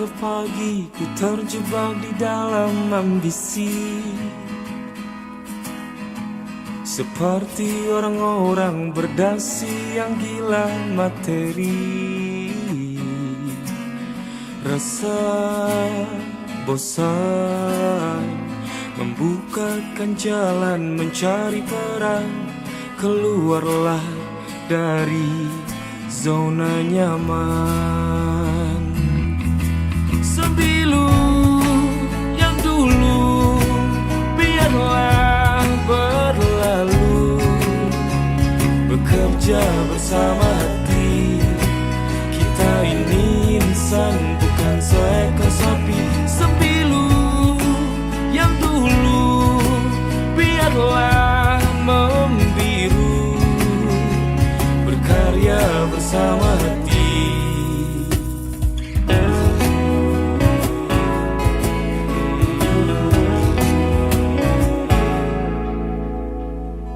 ke pagi, ku terjebak di dalam ambisi. Seperti orang-orang berdasi yang gila materi. Rasa bosan membukakan jalan mencari peran. Keluarlah dari zona nyaman. Sembilu yang dulu biarlah berlalu. Bekerja bersama hati, kita ini insan bukan seekor sapi. Sembilu yang dulu biarlah membiru. Berkarya bersama hati.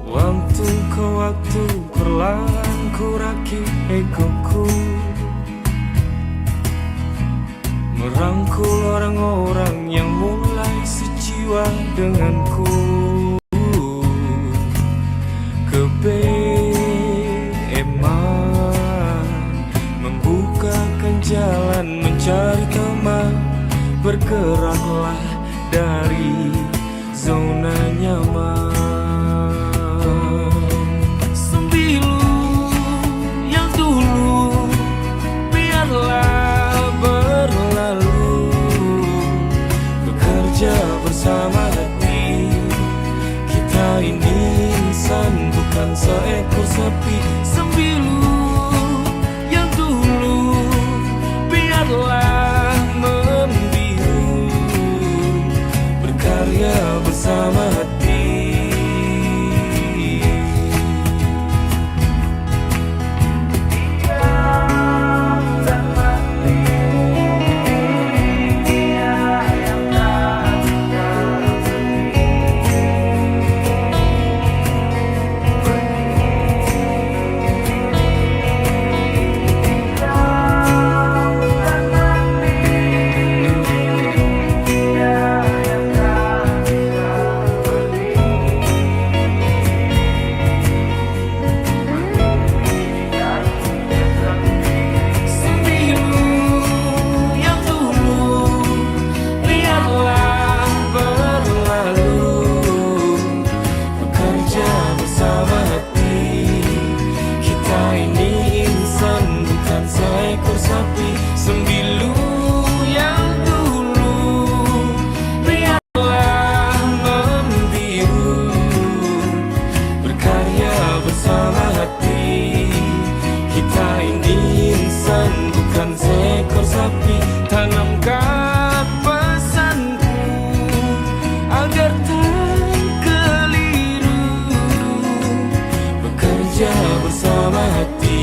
Waktu ke waktu perlahan ku rakit egoku, merangkul orang-orang yang mulai sejiwa denganku. Kebeeman membukakan jalan mencari teman. Bergeraklah dari zona nyaman. Sembilu yang dulu biarlah berlalu. Bekerja bersama hati, kita ini insan bukan seekor sapi. Sembilu yang dulu biarlah membiru. Berkarya bersama hati. Sembilu yang dulu biarlah membiru. Berkarya bersama hati, kita ini insan bukan seekor sapi. Tanamkan pesanku agar tak keliru. Bekerja bersama hati.